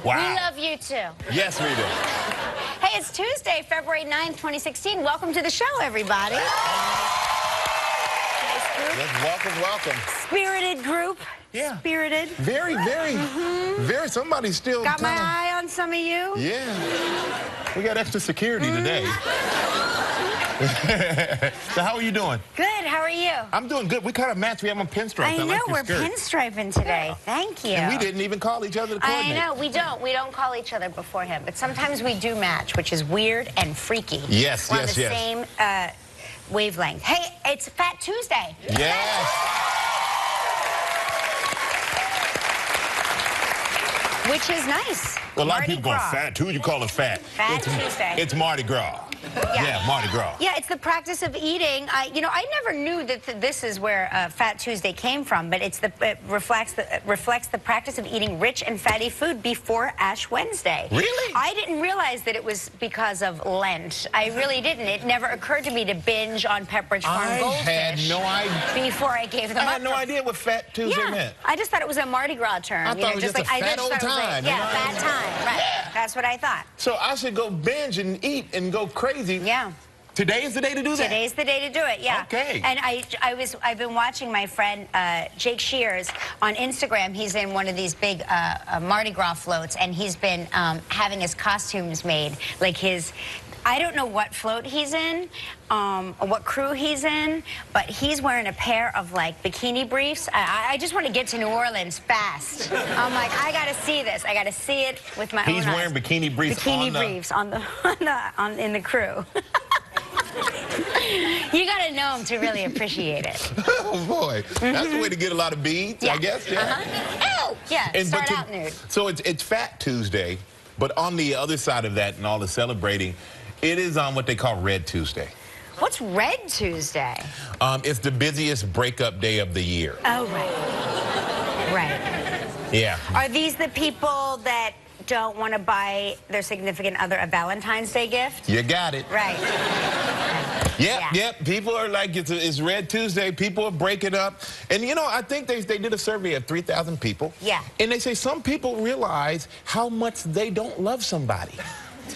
Wow. We love you too. Yes, we do. Hey, it's Tuesday, February 9th, 2016. Welcome to the show, everybody. Yes, welcome. Spirited group. Yeah. Spirited. Very, somebody's still Got my eye on some of you. Yeah. We got extra security today. So how are you doing? Good. How are you? I'm doing good. We kind of matched. We have on pinstripes. I know. like We're pinstriping today. Yeah. Thank you. And we didn't even call each other to coordinate. I know. We don't. We don't call each other beforehand. But sometimes we do match, which is weird and freaky. Yes, We're on the same wavelength. Hey, it's Fat Tuesday. Yes. Which is nice. Well, a lot Mardi of people go Gras. Fat Tuesday. You call it fat. Fat Tuesday. It's Mardi Gras. Yeah. Mardi Gras. Yeah, it's the practice of eating. I never knew that this is where Fat Tuesday came from, but it reflects the practice of eating rich and fatty food before Ash Wednesday. Really? I didn't realize that it was because of Lent. I really didn't. It never occurred to me to binge on Pepperidge Farm goldfish. I had no idea. Before I gave them up. I had no idea what Fat Tuesday meant. I just thought it was a Mardi Gras term. I thought it was just a fat old time. Fat time. Right. Yeah. That's what I thought. So I should go binge and eat and go crazy. Yeah. Today is the day to do that? Today's the day to do it, yeah. Okay. And I've been watching my friend Jake Shears on Instagram. He's in one of these big Mardi Gras floats, and he's been having his costumes made. Like I don't know what float he's in, or what crew he's in, but he's wearing a pair of, like, bikini briefs. I just want to get to New Orleans fast. I'm like, I got to see this. I got to see it with my own eyes. He's wearing bikini briefs in the crew. You got to know him to really appreciate it. Oh, boy. That's the way to get a lot of beads, I guess. Yeah. Ow! Yeah, start out nude. So it's Fat Tuesday, but on the other side of that and all the celebrating, it is on what they call Red Tuesday. What's Red Tuesday? It's the busiest breakup day of the year. Oh, right. Right. Yeah. Are these the people that don't want to buy their significant other a Valentine's Day gift? You got it. Right. Yep. People are like, it's Red Tuesday. People are breaking up. And, I think they did a survey of 3,000 people. Yeah. And they say some people realize how much they don't love somebody.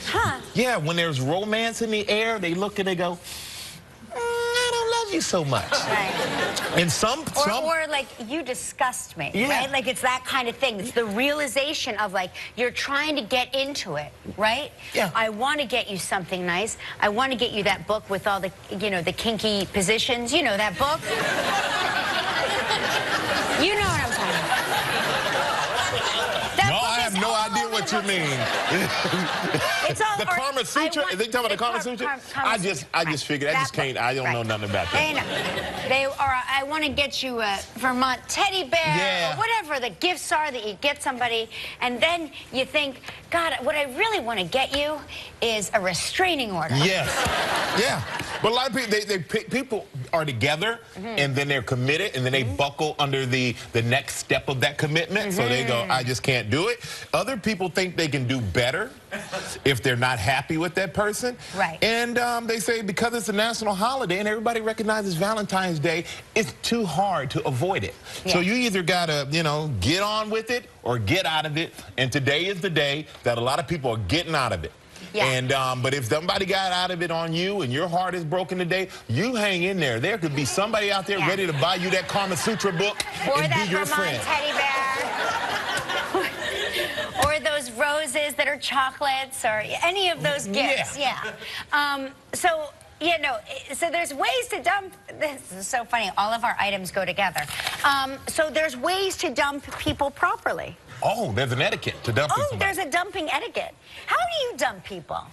Huh. Yeah, when there's romance in the air, they look and they go, I don't love you so much. Right. And or like, you disgust me, yeah. right? Like, it's that kind of thing. It's the realization of, like, you're trying to get into it, right? Yeah. I want to get you something nice. I want to get you that book with all the, the kinky positions. You know that book? You know what I'm talking about. No, I have no idea what you mean. It's all the Kama Sutra. Is they talking about the Kama Sutra? I just figured. I don't know nothing about that. They are. I want to get you a Vermont teddy bear, or whatever the gifts are that you get somebody, and then you think, God, what I really want to get you is a restraining order. Yes. Yeah. But a lot of people are together, and then they're committed, and then they buckle under the next step of that commitment. So they go, I just can't do it. Other people think they can do better if they're not happy with that person. Right. And they say because it's a national holiday and everybody recognizes Valentine's Day, it's too hard to avoid it. Yeah. So you either got to, get on with it or get out of it. And today is the day that a lot of people are getting out of it. Yeah. And but if somebody got out of it on you and your heart is broken today, you hang in there. There could be somebody out there ready to buy you that Kama Sutra book or and that be your Vermont friend. teddy bear. Or those roses that are chocolates, or any of those gifts. Yeah. So there's ways to dump. This is so funny. All of our items go together. So there's ways to dump people properly. Oh, there's an etiquette to dumping somebody. There's a dumping etiquette. How do you dump people?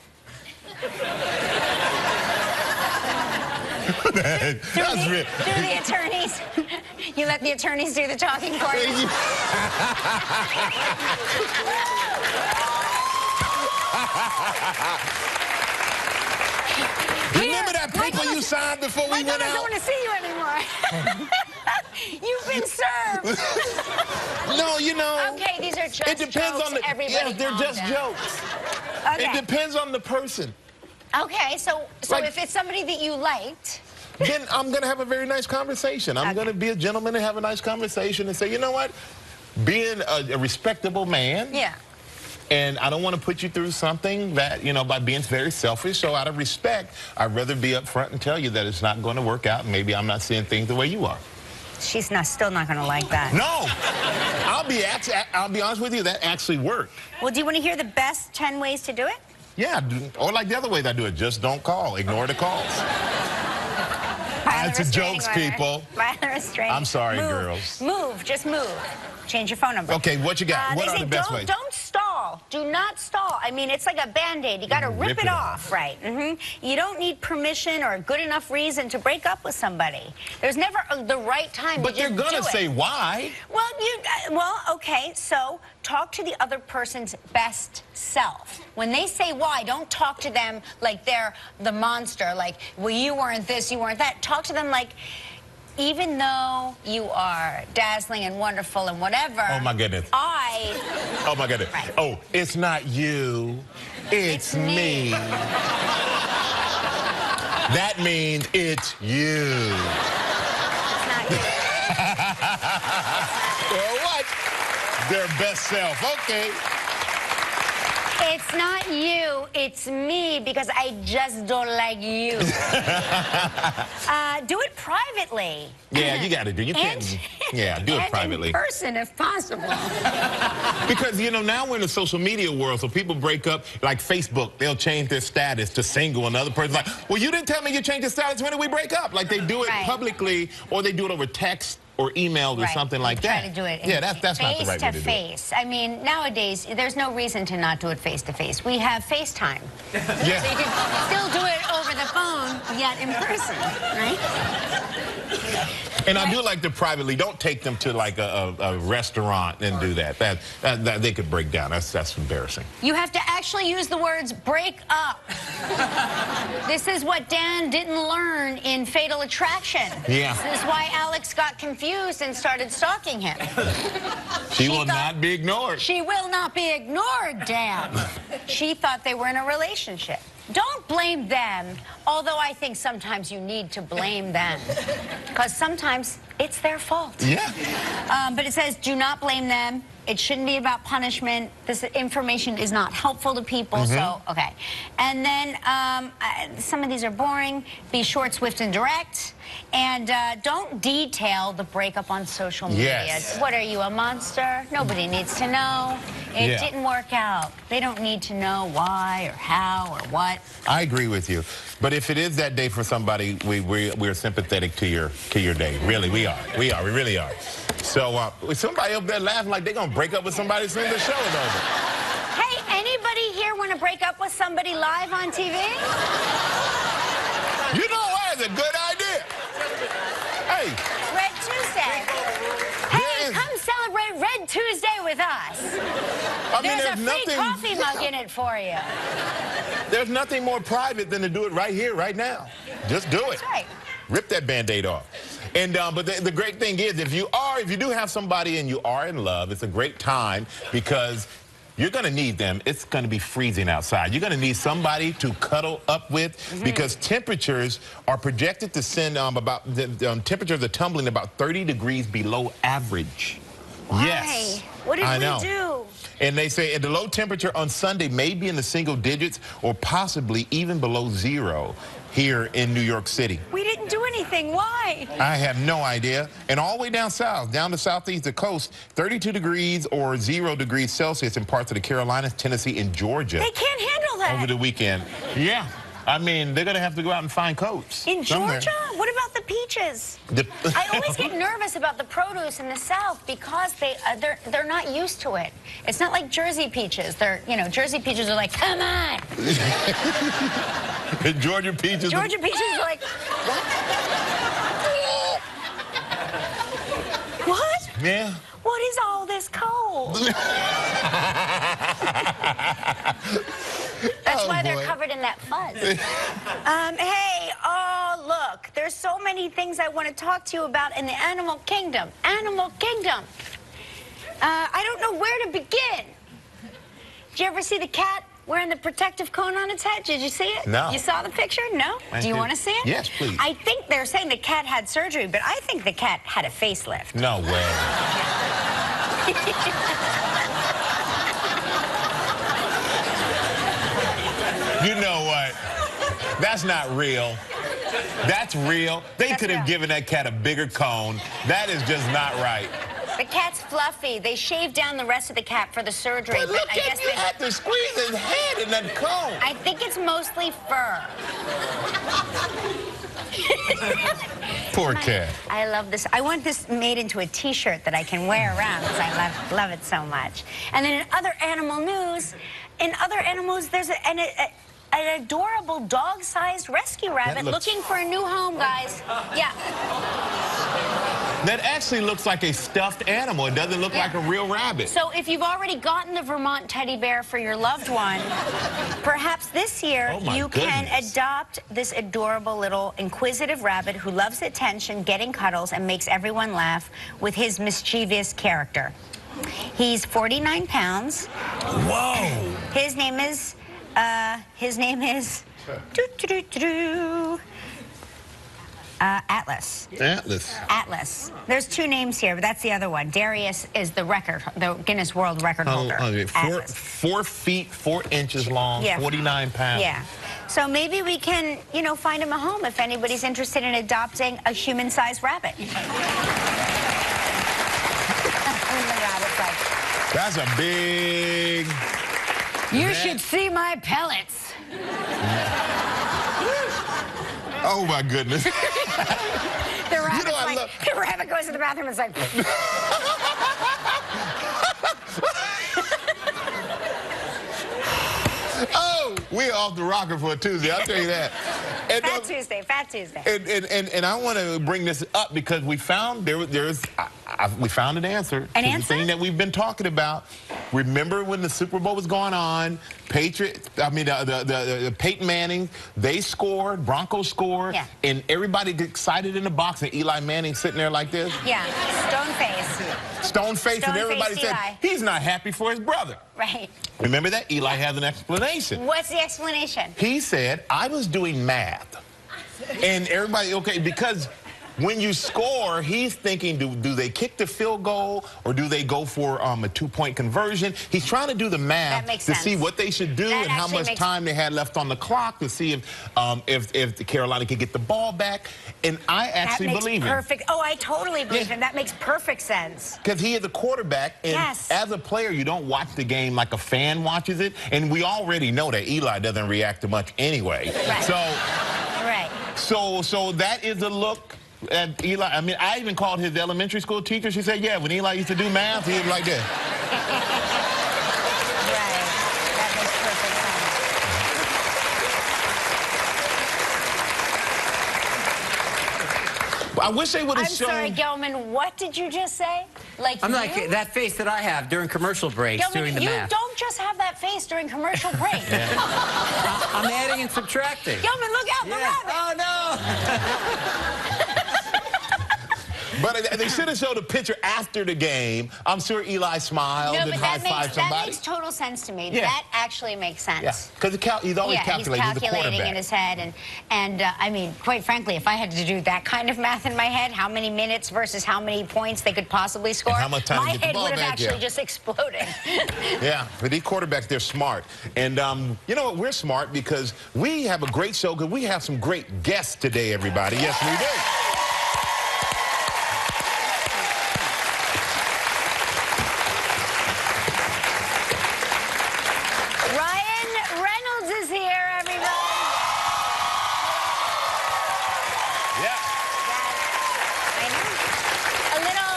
Through the attorneys. You let the attorneys do the talking for you. Remember that paper you signed before we went out? I don't want to see you anymore. You've been served. No, Okay, these are just it depends jokes. on the. Everybody They're just jokes. Okay. It depends on the person. Okay, so Like, if it's somebody that you liked, then I'm going to have a very nice conversation. I'm going to be a gentleman and have a nice conversation and say, you know what? Being a respectable man, And I don't want to put you through something that, you know, by being very selfish. So out of respect, I'd rather be upfront and tell you that it's not going to work out. And maybe I'm not seeing things the way you are. She's still not going to like that. No. I'll be honest with you, that actually worked. Well, do you want to hear the best 10 ways to do it? Yeah, or like the other ways I do it, just don't call. Ignore the calls. It's a joke, people. I'm sorry, girls. Move, just move. Change your phone number. Okay, what you got? What are the best ways? Don't stall. Do not stall. I mean, it's like a Band-Aid. You got to rip it off, right? You don't need permission or a good enough reason to break up with somebody. There's never the right time but to just do it. But they're going to say why. Well, okay, so talk to the other person's best self. When they say why, don't talk to them like they're the monster, like, well, you weren't this, you weren't that. Talk to them like, even though you are dazzling and wonderful and whatever. Oh, my goodness. Oh, my goodness. Right. Oh, it's not you. It's me. That means it's you. It's not you. Well, what? Their best self. Okay. It's not you, it's me, because I just don't like you. Do it privately. Yeah, you got to do. You can't. Yeah, do it privately. In person, if possible. Because, you know, now we're in the social media world, so people break up, like Facebook, they'll change their status to single, and the other person's like, well, you didn't tell me you changed your status. When did we break up? Like, they do it publicly, or they do it over text or email or something like that. Try to do it that's not the right way to do it. Face-to-face. I mean, nowadays, there's no reason to not do it face-to-face. We have FaceTime. Yeah. So you can still do it over the phone, yet in person, right? And I do like to privately, don't take them to like a restaurant and do that. That they could break down. That's embarrassing. You have to actually use the words break up. This is what Dan didn't learn in Fatal Attraction. Yeah. This is why Alex got confused and started stalking him. She will not be ignored. She will not be ignored, Dan. She thought they were in a relationship. Don't blame them, although I think sometimes you need to blame them, because sometimes it's their fault. Yeah. But it says, do not blame them. It shouldn't be about punishment. This information is not helpful to people, so, okay. And then some of these are boring. Be short, swift, and direct. And don't detail the breakup on social media. Yes. What are you, a monster? Nobody needs to know. It didn't work out. They don't need to know why or how or what. I agree with you. But if it is that day for somebody, we're sympathetic to your day. Really, we are. We really are. So somebody up there laughing like they're going to break up with somebody as soon as the show is over. Hey, anybody here want to break up with somebody live on TV? You know what? It's a good idea. Hey. Red Tuesday. Hey, come celebrate Red Tuesday with us. I mean, there's a free coffee mug in it for you. There's nothing more private than to do it right here, right now. Just do it. That's right. Rip that Band-Aid off. And but the great thing is, if you do have somebody and you are in love, it's a great time because you're going to need them. It's going to be freezing outside. You're going to need somebody to cuddle up with because temperatures are projected to send temperatures are tumbling about 30 degrees below average. Why? Yes. What did we do? And they say the low temperature on Sunday may be in the single digits or possibly even below zero here in New York City. We didn't do anything. Why? I have no idea. And all the way down south, down the southeast of the coast, 32 degrees or 0 degrees Celsius in parts of the Carolinas, Tennessee, and Georgia. They can't handle that. Over the weekend. Yeah. I mean, they're going to have to go out and find coats. In somewhere. Georgia? What about the peaches? I always get nervous about the produce in the South because they're not used to it. It's not like Jersey peaches. Jersey peaches are like, come on. Georgia peaches. Georgia peaches are like, what? What? Yeah. What is all this cold? That's why they're covered in that fuzz. Hey, look, there's so many things I want to talk to you about in the animal kingdom. Animal kingdom. I don't know where to begin. Did you ever see the cat wearing the protective cone on its head? Did you see it? No. You saw the picture? No? Do you want to see it? Yes, please. I think they're saying the cat had surgery, but I think the cat had a facelift. No way. You know what? That's not real. That's real. They could have given that cat a bigger cone. That is just not right. The cat's fluffy. They shaved down the rest of the cat for the surgery. But look, I guess you had to squeeze his head in that cone. I think it's mostly fur. Poor cat. I love this. I want this made into a T-shirt that I can wear around because I love it so much. And then in other animal news, there's an adorable dog-sized rescue rabbit looking for a new home, guys. Yeah. That actually looks like a stuffed animal. It doesn't look like a real rabbit. So if you've already gotten the Vermont teddy bear for your loved one, perhaps this year you can adopt this adorable little inquisitive rabbit who loves attention, getting cuddles, and makes everyone laugh with his mischievous character. He's 49 pounds. Whoa! His name is Atlas. Atlas. There's two names here, but that's the other one. Darius is the Guinness World Record holder. 4 feet, 4 inches long, 49 pounds. Yeah. So maybe we can, find him a home if anybody's interested in adopting a human-sized rabbit. That's a big... You should see my pellets. Oh, my goodness. The rabbit goes to the bathroom and it's like... Oh, we're off the rocker for a Tuesday, I'll tell you that. And, Fat Tuesday. And I want to bring this up because we found we found an answer. An to answer? The thing that we've been talking about. Remember when the Super Bowl was going on, the Peyton Manning, they scored, Broncos scored, and everybody gets excited in the box, and Eli Manning sitting there like this. Yeah, stone face, and everybody said, he's not happy for his brother. Right. Remember that? Eli has an explanation. What's the explanation? He said, I was doing math. And everybody, because when you score, he's thinking, do they kick the field goal or do they go for a 2-point conversion? He's trying to do the math to see what they should do and how much time they had left on the clock to see if the Carolina could get the ball back. And I actually believe him. Oh, I totally believe him. That makes perfect sense. Because he is a quarterback, and as a player, you don't watch the game like a fan watches it. And we already know that Eli doesn't react to much anyway. Right. So that is a look at Eli. I mean, I even called his elementary school teacher. She said, yeah, when Eli used to do math, he was like this. Right. That makes perfect sense. I wish they would have shown... I'm sorry, Gelman, what did you just say? I'm like that face that I have during commercial breaks doing the math. You don't just have that face during commercial breaks. I'm adding and subtracting. Gelman, look out, the rabbit. Oh, no. But they should have showed a picture after the game. I'm sure Eli smiled and high-fived somebody. That makes total sense to me. That actually makes sense. Yeah, because he's always calculating. He's calculating in his head. And I mean, quite frankly, if I had to do that kind of math in my head, how many minutes versus how many points they could possibly score, and how much time my to get the head ball would have back, actually just exploded. Yeah, but these quarterbacks, they're smart. And you know what? We're smart because we have a great show, because we have some great guests today, everybody. Yes, we do. Reynolds is here, everybody. Yeah. I know.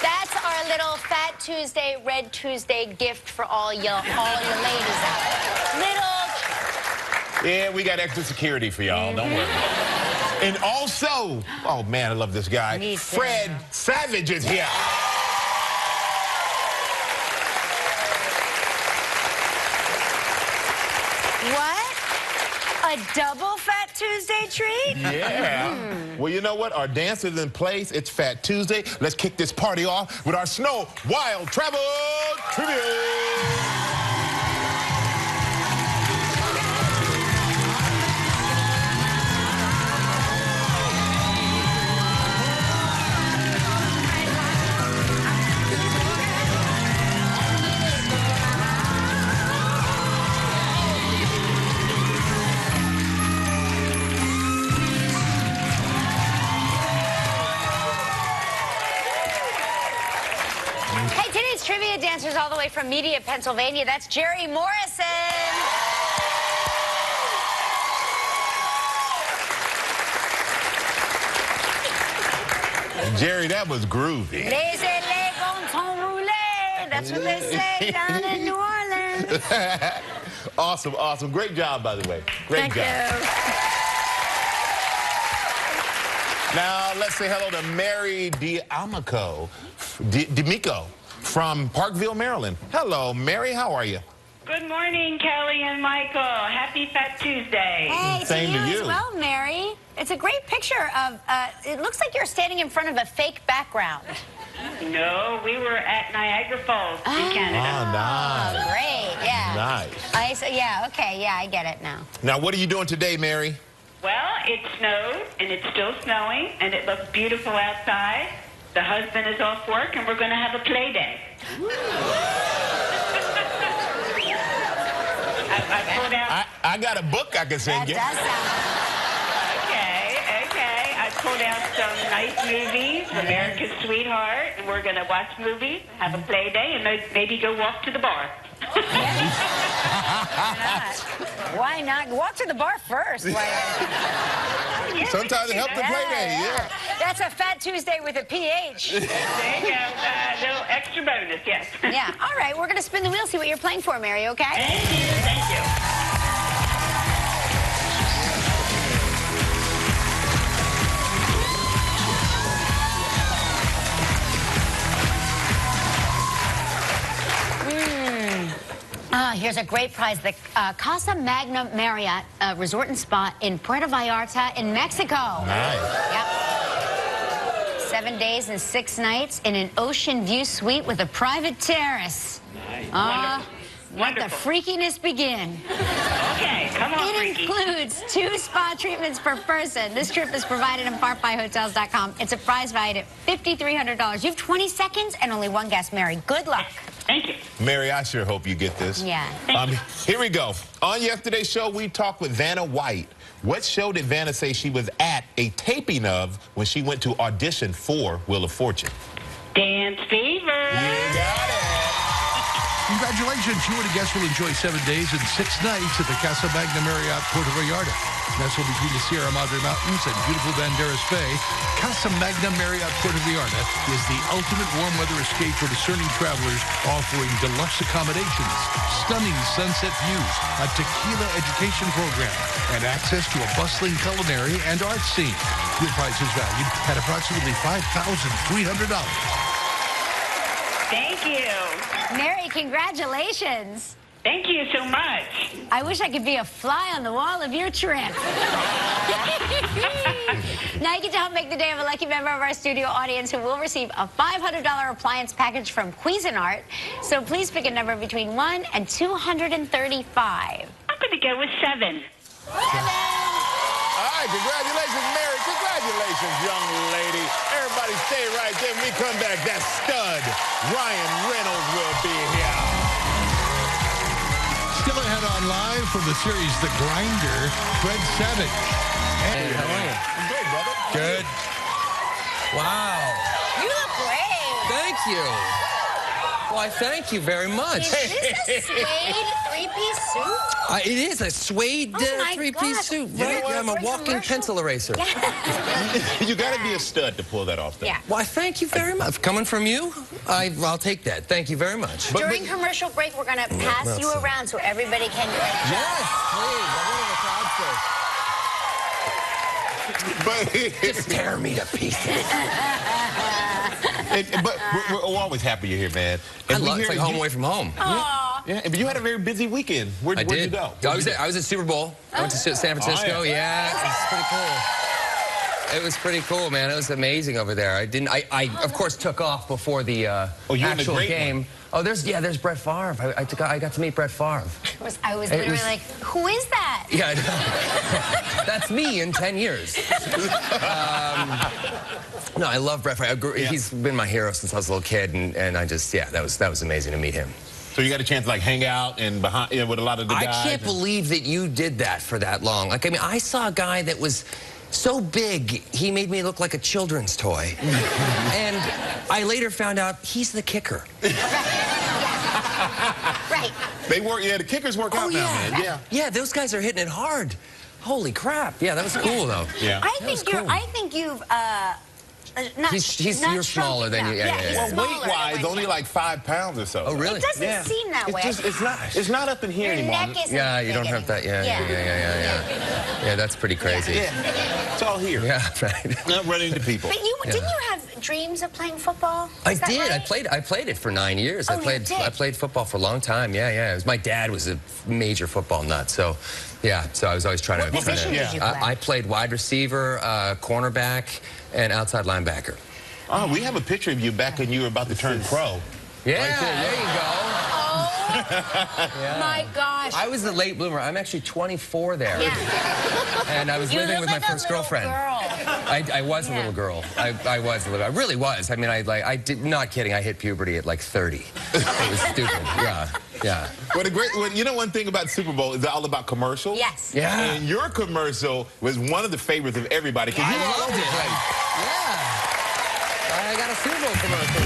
That's our little Fat Tuesday, Red Tuesday gift for all your ladies out there. Yeah, we got extra security for y'all. Don't worry. And also, oh man, I love this guy. Fred Savage is here. What? A double Fat Tuesday treat? Yeah. Well, you know what? Our dance is in place. It's Fat Tuesday. Let's kick this party off with our Snow Wild Travel Trivia. Hey, today's trivia dancer's all the way from Media, Pennsylvania. That's Jerry Morrison. Jerry, that was groovy. Laissez-les comptons rouler. That's what they say down in New Orleans. Awesome, awesome. Great job, by the way. Great job. Thank you. Now, let's say hello to Mary D'Amico from Parkville, Maryland. Hello, Mary. How are you? Good morning, Kelly and Michael. Happy Fat Tuesday. Hey, Same to to you you. as well, Mary. It's a great picture of, it looks like you're standing in front of a fake background. No, we were at Niagara Falls in Canada. Oh, nice. Oh, great, yeah. Nice. Yeah, okay, yeah, I get it now. Now, what are you doing today, Mary? Well, it snowed, and it's still snowing, and it looks beautiful outside. The husband is off work, and we're going to have a play day. I pulled out... I got a book I can send you. That does sound... Okay. I pulled out some nice movies, America's Sweetheart, and we're going to watch movies, have a play day, and maybe go walk to the bar. Why not? Walk to the bar first. Yeah, Sometimes it helps to play day, yeah. That's a Fat Tuesday with a PH. There you go. A little extra bonus, yes. Yeah. All right, we're going to spin the wheel, see what you're playing for, Mary, okay? Thank you. Thank you. Here's a great prize. The Casa Magna Marriott Resort and Spa in Puerto Vallarta in Mexico. Nice. Yep. 7 days and 6 nights in an ocean view suite with a private terrace. Nice. Let the freakiness begin. Okay, come on, It Freaky. includes 2 spa treatments per person. This trip is provided in part by Hotels.com. It's a prize valued at $5,300. You have 20 seconds and only one guess, Mary. Good luck. Thank you. Mary, I sure hope you get this. Yeah. Here we go. On yesterday's show, we talked with Vanna White. What show did Vanna say she was at a taping of when she went to audition for Wheel of Fortune? Dance Fever. You got it. Congratulations, you and a guest will enjoy 7 days and 6 nights at the Casa Magna Marriott Puerto Vallarta. Nestled between the Sierra Madre Mountains and beautiful Banderas Bay, Casa Magna Marriott Puerto Vallarta is the ultimate warm weather escape for discerning travelers, offering deluxe accommodations, stunning sunset views, a tequila education program, and access to a bustling culinary and art scene. Your price is valued at approximately $5,300. Thank you. Mary, congratulations. Thank you so much. I wish I could be a fly on the wall of your trip. Now you get to help make the day of a lucky member of our studio audience who will receive a $500 appliance package from Cuisinart. So please pick a number between 1 and 235. I'm going to go with 7. All right, congratulations, Mary. Congratulations, young lady. Everybody stay right there. When we come back, that stud, Ryan Reynolds, will be here. Still ahead online from the series The Grinder, Fred Savage. Hey, how are you? I'm great, brother. Good. Wow. You look great. Thank you. Why, thank you very much. Is this a suede three-piece suit? It is a suede Oh, my three-piece God. suit. You know Right? what? I'm a For a walking commercial? pencil eraser. You got to be a stud to pull that off, though. Yeah. Why, thank you very much. Coming from you, I'll take that. Thank you very much. During commercial break, we're going to pass well you said. around so everybody can do it. Yes, please. I want the crowd But, Just tear me to pieces. but we're always happy you're here, man. I And we love it's hear like home you- away from home. Yeah, but you had a very busy weekend. Where'd I you did. go? I was at Super Bowl. I went to San Francisco. Oh, yeah. Yeah, it was pretty cool. It was pretty cool, man. It was amazing over there. I of course took off before the you're in the actual great game. one. Oh, there's Brett Favre. I got to meet Brett Favre. I was It literally was- like, who is that? Yeah, I know. That's me in 10 years. No, I love Brett Favre. He's been my hero since I was a little kid, and I just, that was amazing to meet him. So you got a chance to like hang out and with a lot of the guys. I can't believe that you did that for that long. Like, I mean, I saw a guy that was so big, he made me look like a children's toy. And I later found out he's the kicker. Right. They work, yeah, the kickers work out now, man. Yeah. Yeah, those guys are hitting it hard. Holy crap. Yeah, that was cool, though. Yeah. I think you've not. You're smaller than you. Yeah. he's Well, smaller weight-wise, than only like 5 pounds or so. Oh, really? It doesn't seem that way. It's not up in here Your anymore. neck isn't Yeah, you don't big have that. Yeah. Yeah, that's pretty crazy. Yeah. It's all here. Yeah, right. Not running into people. But didn't you have dreams of playing football? I did. Right? I played it for 9 years. Oh, I played football for a long time. Yeah. My dad was a major football nut, so yeah. So I was always trying to. What position did you play? I played wide receiver, cornerback, and outside linebacker. Oh, we have a picture of you back when you were about to turn pro. Yeah, Right there you go. Oh my gosh! I was the late bloomer. I'm actually 24 there. Yeah. And I was living with my first girlfriend. Girl. I was a little girl. I was a little. I really was. I mean, I did. Not kidding. I hit puberty at like 30. It was stupid. Yeah. You know, one thing about Super Bowl is all about commercials. Yes. Yeah. And your commercial was one of the favorites of everybody. I loved it. Yeah. I got a Super Bowl commercial.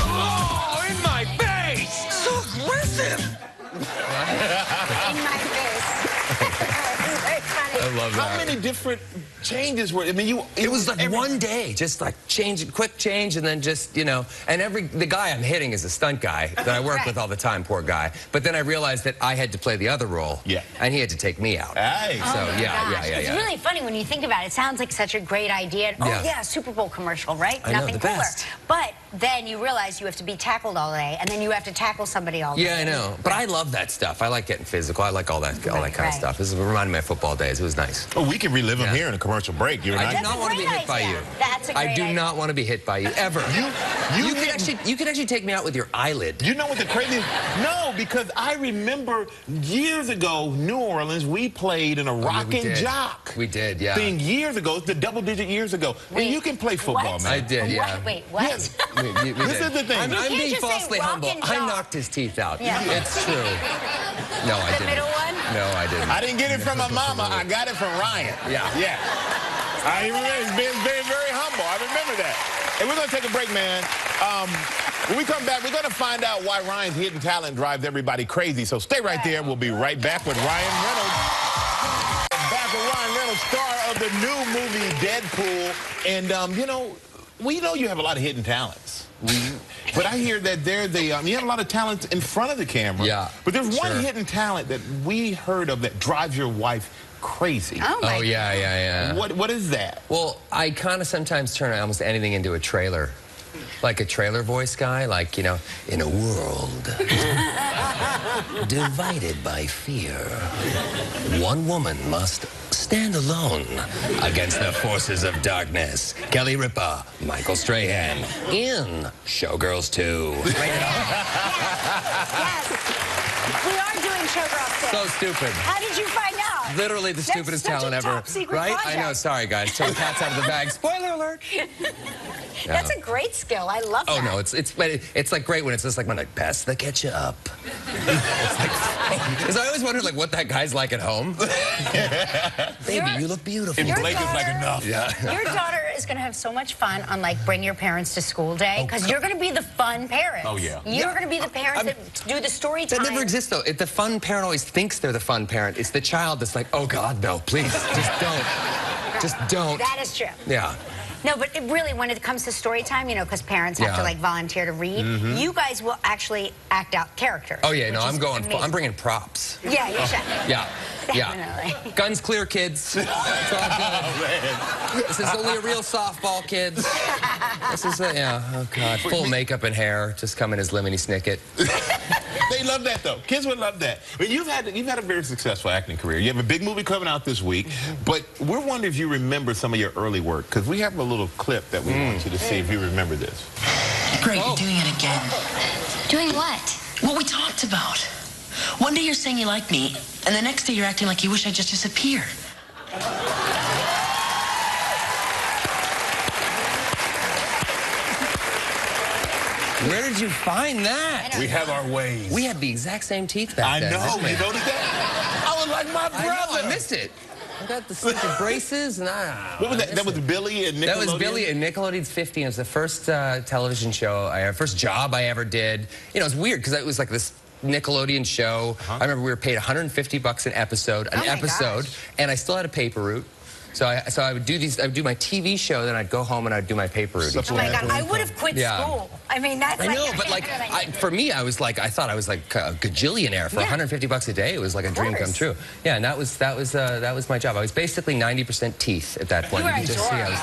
Oh, in my face! So aggressive! In my face. Very funny. I love that. How many different changes were? I mean, It was like one day, just like quick change, and then just, you know, and the guy I'm hitting is a stunt guy that I work with all the time, poor guy. But then I realized that I had to play the other role, and he had to take me out. Hey. Oh So my gosh. It's really funny when you think about it. It sounds like such a great idea. Oh yeah, Super Bowl commercial, right? I know, Nothing the cooler. best. But then you realize you have to be tackled all day, and then you have to tackle somebody all day. Yeah, I know. But I love that stuff. I like getting physical. I like all that kind of stuff. This reminded me of football days. It was nice. Oh, we can relive them here in a commercial break. You and I do not want to be hit by you. That's a great idea. I do not want to be hit by you ever. You could actually take me out with your eyelid. You know what the crazy is? No, because I remember years ago, New Orleans, we played in a rock and jock. We did, yeah. Thing years ago, the double-digit years ago. Wait, and you can play football, what? man. I did, yeah. Wait, what? Yes. We This is the thing. I'm can't being just say falsely rock humble. and I jock. knocked his teeth out. Yeah. It's true. No, I The didn't. middle one? No, I didn't. I didn't get it from my mama. I got it from Ryan. Yeah. Yeah. I remember he's being very, very humble. I remember that. And we're going to take a break, man. When we come back, we're going to find out why Ryan's hidden talent drives everybody crazy. So stay right there. We'll be right back with Ryan Reynolds. Back with Ryan Reynolds, star of the new movie Deadpool. And, you know, we know you have a lot of hidden talents. But I hear that you have a lot of talents in front of the camera. Yeah. But there's one hidden talent that we heard of that drives your wife crazy. Oh, yeah. What is that? Well, I kind of sometimes turn almost anything into a trailer. Like a trailer voice guy, like, you know, in a world divided by fear, one woman must stand alone against the forces of darkness. Kelly Ripa, Michael Strahan, in Showgirls 2. Yes. We are doing Showgirls 2. So stupid. How did you find out? Literally the stupidest talent ever. Top secret Right? project. I know, sorry guys. Took the cat's out of the bag. Spoiler alert. That's a great skill. I love that. Oh no, it's like great when it's just like when I pass the ketchup. It's like, because I always wondered like what that guy's like at home. Baby, you look beautiful. And Blake is like enough. Yeah. Your daughter is going to have so much fun on like Bring Your Parents to School Day because you're going to be the fun parent. Oh yeah. You're going to be the parents that do the story time. That never exists though. The fun parent always thinks they're the fun parent. It's the child that's like, oh God, no, please, just don't. Just don't. That is true. Yeah. No, but it really, when it comes to story time, you know, because parents have to like volunteer to read, you guys will actually act out characters. Oh yeah, no, I'm amazing. I'm bringing props. Yeah, you should. Yeah. Definitely. Yeah. Guns clear, kids. It's all good. This is only a real softball, kids. This is oh God, full makeup and hair, just coming as Lemony Snicket. They love that though. Kids would love that. But you've had a very successful acting career. You have a big movie coming out this week. But we're wondering if you remember some of your early work because we have a little clip that we want you to see if you remember this. Great, you're doing it again. Doing what? What we talked about. One day you're saying you like me, and the next day you're acting like you wish I'd just disappear. Where did you find that? We have our ways. We had the exact same teeth back then. I know. didn't we? You noticed that? I was like my brother. I missed it. I got the stupid braces, and What was that? That was Billy and Nickelodeon? That was Billy and Nickelodeon's 50. It was the first television show, first job I ever did. You know, it's weird because it was like this Nickelodeon show. I remember we were paid $150 an episode, and I still had a paper route. So I would do these. I would do my TV show, then I'd go home and I'd do my paper route. Oh my God! I would have quit school. I mean, that's. I know, but like, for me, I thought I was like a gajillionaire for $150 a day. It was like a dream come true. Yeah, and that was my job. I was basically 90% teeth at that point. You were could just see I was,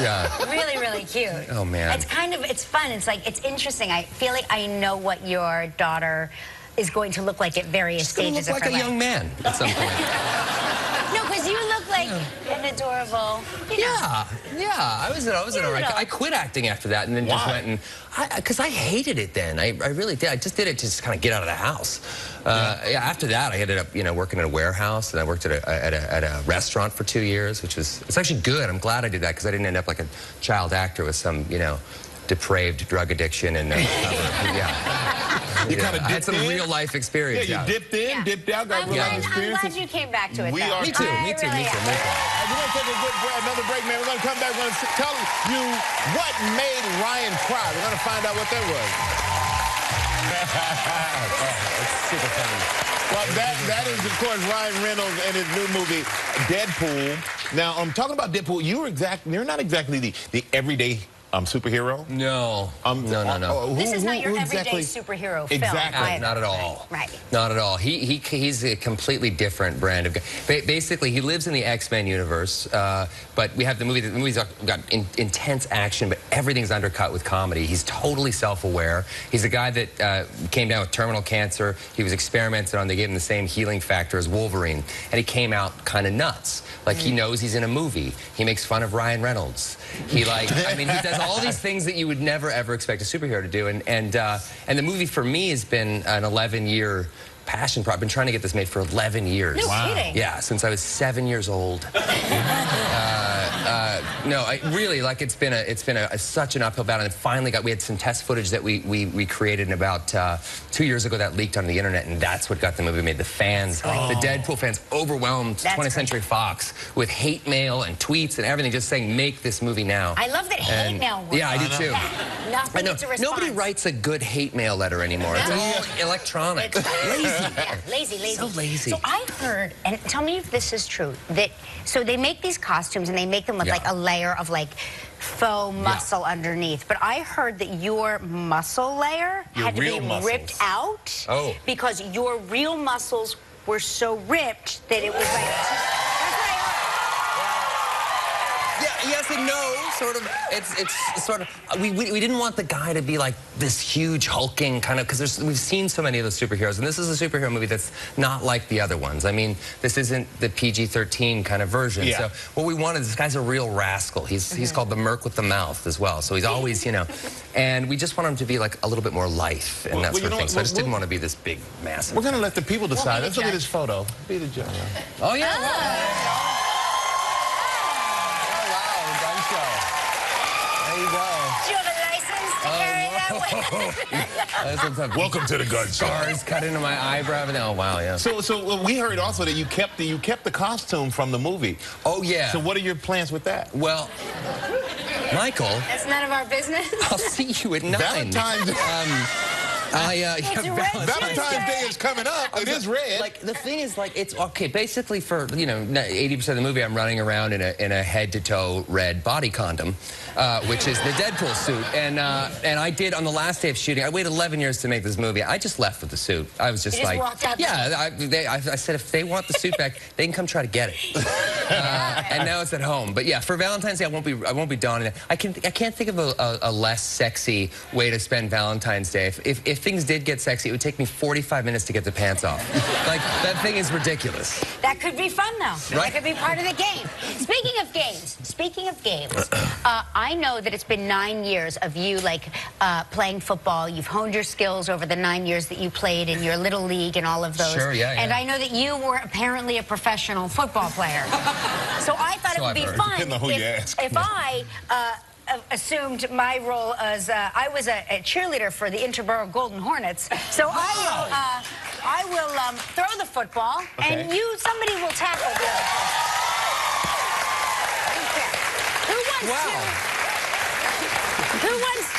yeah. Really, really cute. Oh man. It's fun. It's like it's interesting. I feel like I know what your daughter is going to look like at various stages of her life. Look like a young man at some point. No, because you look like an adorable. Yeah. I was all right. I quit acting after that, and then just went and because I hated it then. I really did. I just did it to just kind of get out of the house. After that, I ended up working at a warehouse, and I worked at a restaurant for 2 years, it's actually good. I'm glad I did that because I didn't end up like a child actor with some depraved drug addiction and You kind of I had some real life experience. Yeah, you dipped in, dipped out, got real life experience. I'm glad you came back to it. We are. Me too. Me too. Me too. We're going to take another break, man. We're going to come back. We're going to tell you what made Ryan cry. We're going to find out what that was. It's super funny. Well, that is, of course, Ryan Reynolds and his new movie, Deadpool. Now, I'm talking about Deadpool. You're not exactly the everyday superhero? No. No. This is not your everyday superhero film. Exactly. Not at all. Right. Not at all. He's a completely different brand of guy. Basically, he lives in the X-Men universe, but we have the movie. The movie's got intense action, but everything's undercut with comedy. He's totally self-aware. He's a guy that came down with terminal cancer. He was experimented on. They gave him the same healing factor as Wolverine, and he came out kind of nuts. Like he knows he's in a movie. He makes fun of Ryan Reynolds. He he does all these things that you would never ever expect a superhero to do, and the movie for me has been an 11-year passion project. I've been trying to get this made for 11 years. No kidding. Yeah, since I was 7 years old. No, really, like it's been such an uphill battle. And finally we had some test footage that we created in about 2 years ago that leaked on the internet, and that's what got the movie made. The fans, the Deadpool fans, overwhelmed 20th Century Fox with hate mail and tweets and everything, just saying, make this movie now. I love that hate mail works. Yeah, I do too. Nothing gets a response. Nobody writes a good hate mail letter anymore. It's all electronic. Lazy. So lazy. So I heard, and tell me if this is true, that so they make these costumes and they make them with like a layer of like faux muscle underneath. But I heard that your muscle layer had to be ripped out because your real muscles were so ripped that it was like. That's what I heard. Yeah, yes and no, sort of. It's sort of. We didn't want the guy to be like this huge hulking kind of, because we've seen so many of those superheroes, and this is a superhero movie that's not like the other ones. I mean, this isn't the PG-13 kind of version. So what we wanted, this guy's a real rascal. He's called the Merc with the Mouth as well. So he's always, and we just want him to be like a little bit more life and that sort of thing. So I just didn't want to be this big, massive. We're gonna let the people decide. Let's look at this photo. Be the judge. Oh yeah. Do you have a license to carry that with? Welcome to the gun show. Scars cut into my eyebrow. Oh wow, yeah. So we heard also that you kept the costume from the movie. Oh yeah. So what are your plans with that? Well, Michael. That's none of our business. I'll see you at 9. Valentine's Day. Valentine's Day is coming up. It is red. Like the thing is, like it's okay. Basically, for 80% of the movie, I'm running around in a head-to-toe red body condom, which is the Deadpool suit. And I did on the last day of shooting. I waited 11 years to make this movie. I just left with the suit. I was just like, walked out I said if they want the suit back, they can come try to get it. And now it's at home. But yeah, for Valentine's Day, I won't be donning it. I can't think of a less sexy way to spend Valentine's Day. If things did get sexy, it would take me 45 minutes to get the pants off. Like, that thing is ridiculous. That could be fun, though. Right? That could be part of the game. Speaking of games, I know that it's been 9 years of you, like, playing football. You've honed your skills over the 9 years that you played in your little league and all of those. Sure, yeah. And I know that you were apparently a professional football player. So I thought it would be fun if I assumed my role as I was a cheerleader for the Interborough Golden Hornets. So I will throw the football, and somebody will tackle the other person.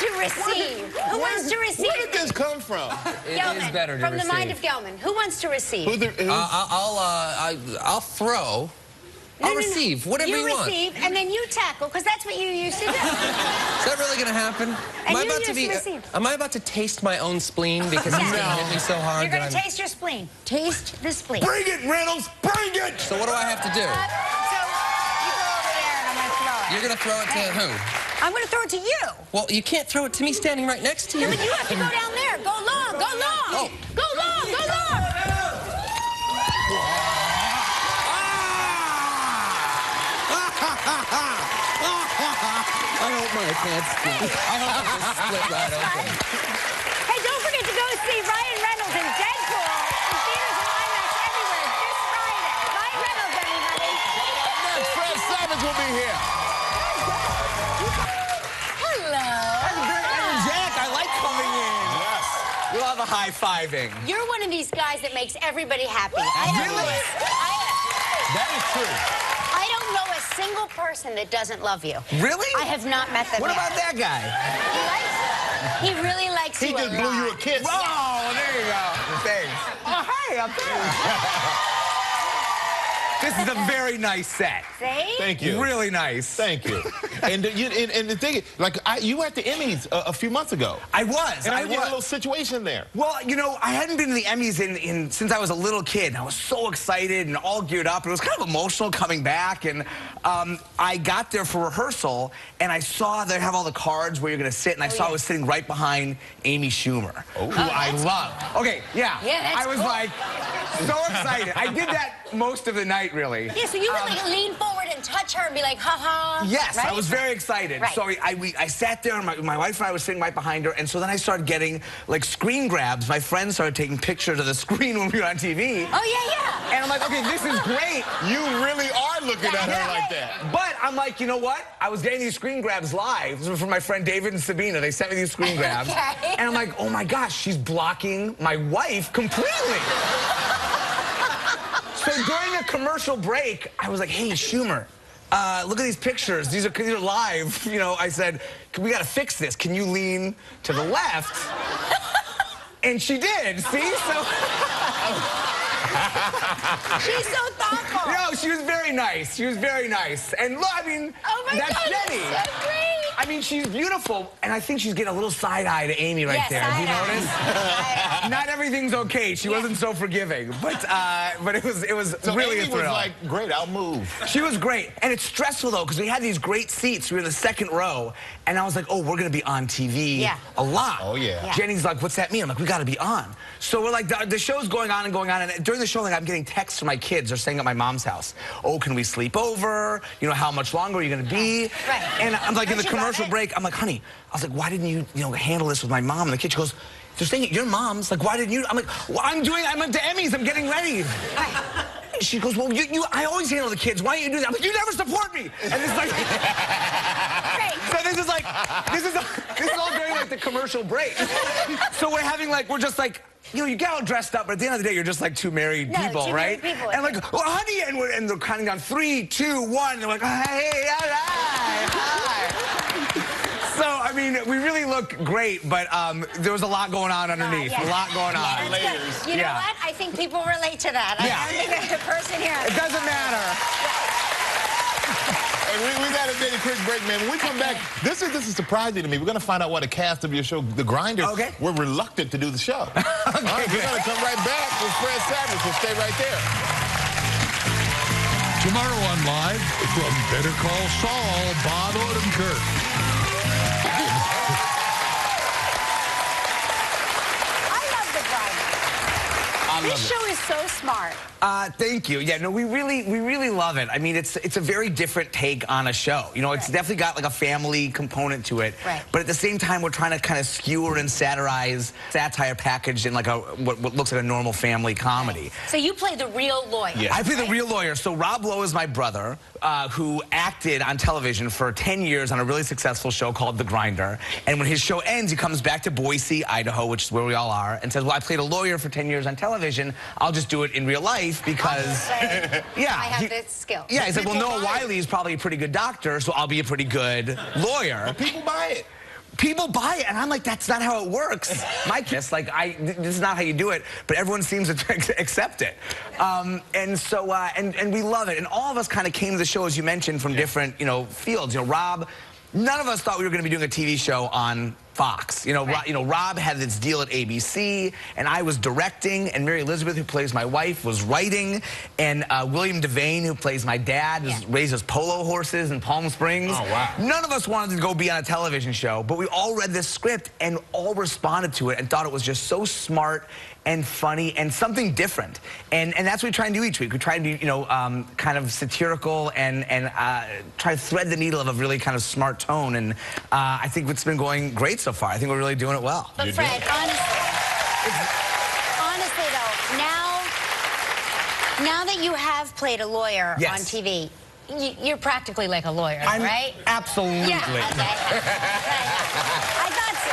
to receive? Who wants to receive? Where did this come from? It is better to from receive. the mind of Gelman. Who wants to receive? I'll throw. I'll receive whatever you want. You receive, and then you tackle, because that's what you used to do. Is that really going to happen? Am I about to taste my own spleen because he's going to hit me so hard? You're going to taste your spleen. Taste the spleen. Bring it, Reynolds! Bring it! So what do I have to do? So you go over there, and I'm going to throw it. You're going to throw it to who? I'm going to throw it to you. Well, you can't throw it to me standing right next to you. Yeah, but you have to go down there. Go long, go long. Oh. Go long, go long. I hope my pants split. I hope it just split right open. Hey, don't forget to go see Ryan Reynolds in Deadpool in theaters and IMAX everywhere this Friday. Ryan Reynolds, everybody. Next, Fred Savage will be here. Hello. I'm Jack. I like coming in. Yes. We love a high-fiving. You're one of these guys that makes everybody happy. Really? That is true. I don't know a single person that doesn't love you. Really? I have not met them What yet. about that guy? He likes you. He really likes He you just a blew lot. you a kiss. Oh, there you go. Thanks. Oh, hey, up there. This is a very nice set. See? Thank you. Really nice. Thank you. And the thing is, like, you were at the Emmys a few months ago. I was. And I I was was. a little situation there. Well, you know, I hadn't been to the Emmys since I was a little kid. I was so excited and all geared up. It was kind of emotional coming back. And I got there for rehearsal, and I saw they have all the cards where you're going to sit, and I saw I was sitting right behind Amy Schumer, who I love. Okay, yeah. Yeah, that's I was cool. like so excited. I did that most of the night, really. Yeah, so you would like lean forward and touch her and be like, ha-ha. Yes, right? I was very excited. Right. So I sat there, and my wife and I was sitting right behind her, and so then I started getting, like, screen grabs. My friends started taking pictures of the screen when we were on TV. Oh, yeah. And I'm like, okay, this is great. You really are looking at her like that. But I'm like, you know what? I was getting these screen grabs live. This was from my friend David and Sabina. They sent me these screen grabs. Okay. And I'm like, oh, my gosh, she's blocking my wife completely. So during a commercial break, I was like, hey, Schumer, look at these pictures. These are live. You know, I said, we got to fix this. Can you lean to the left? And she did, see? So... She's so thoughtful. No, she was very nice. She was very nice. And look, I mean, Oh, my that's God, Jenny. that's so great. I mean, she's beautiful, and I think she's getting a little side eye to Amy right there. Have you noticed? Not everything's okay. She wasn't so forgiving, but it was So really Amy a thrill. was like, great, I'll move. She was great, and it's stressful though because we had these great seats. We were in the second row, and I was like, oh, we're gonna be on TV a lot. Oh yeah. Jenny's like, what's that mean? I'm like, we gotta be on. So we're like, the show's going on, and during the show, like, I'm getting texts from my kids. They're staying at my mom's house. Oh, can we sleep over? You know, how much longer are you gonna be? Right. And I'm like, in the Don't you love commercial it? break, I'm like, honey, I was like, why didn't you handle this with my mom? And the kid, she goes, they're staying at your mom's. Like, why didn't you? I'm like, well, I'm at the Emmys. I'm getting ready. She goes, well, I always handle the kids. Why don't you do that? I'm like, you never support me. And it's like, so this is all during like the commercial break. So we're just like, you know, you get all dressed up, but at the end of the day, you're just like two married people, right? People, and like, well, honey, and they're counting down 3, 2, 1. And they're like, hey, hi. So, I mean, we really look great, but there was a lot going on underneath. Yeah. A lot going on. Layers. You know what? I think people relate to that. Yeah. I don't think there's a person here. It doesn't matter. We got to take a quick break, man. When we come back, this is surprising to me. We're going to find out why the cast of your show, The Grinder, were reluctant to do the show. All right, we're going to come right back with Fred Savage. So stay right there. Tomorrow on Live, from Better Call Saul, Bob Odenkirk. This show is so smart. Thank you. Yeah, no, we really love it. I mean, it's a very different take on a show. You know, it's definitely got like a family component to it. Right. But at the same time, we're trying to kind of skewer and satire packaged in like what looks like a normal family comedy. So you play the real lawyer. I play the real lawyer. So Rob Lowe is my brother, who acted on television for 10 years on a really successful show called The Grinder. And when his show ends, he comes back to Boise, Idaho, which is where we all are, and says, well, I played a lawyer for 10 years on television. I'll just do do it in real life because, yeah. I have this skill. Yeah, he's like, well, Noah Wiley is probably a pretty good doctor, so I'll be a pretty good lawyer. But people buy it. People buy it, and I'm like, that's not how it works. My kids, like, this is not how you do it, but everyone seems to accept it. And so, and we love it. And all of us kind of came to the show, as you mentioned, from different, fields. Rob, none of us thought we were going to be doing a TV show on Fox. Rob had this deal at ABC, and I was directing, and Mary Elizabeth, who plays my wife, was writing, and William Devane, who plays my dad, raises polo horses in Palm Springs. Oh, wow. None of us wanted to go be on a television show, but we all read this script and all responded to it and thought it was just so smart and funny and something different. And that's what we try and do each week. We try and be, kind of satirical and try to thread the needle of a really kind of smart tone. And I think it's been going great so far. I think we're really doing it well. But Fred, honestly though, now that you have played a lawyer on TV, you're practically like a lawyer, right? Absolutely. Yeah, okay. I thought so.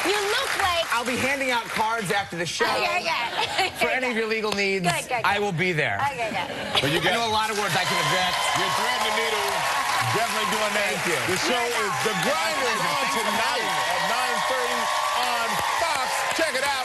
You look like... I'll be handing out cards after the show. Okay. For any of your legal needs, good. I will be there. Okay. But I know a lot of words I can object. You're threading the needle. Definitely doing that. Thank you. The show is The Grinder is on tonight at 9:30 on Fox. Check it out.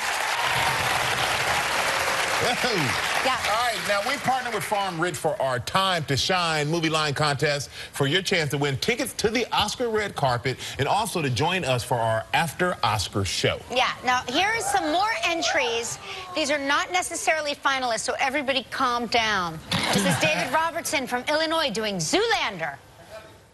Yeah. All right, now we partner with Farm Rich for our Time to Shine movie line contest for your chance to win tickets to the Oscar red carpet and also to join us for our after Oscar show. Yeah, now here's some more entries. These are not necessarily finalists, so everybody calm down. This is David Robertson from Illinois doing Zoolander.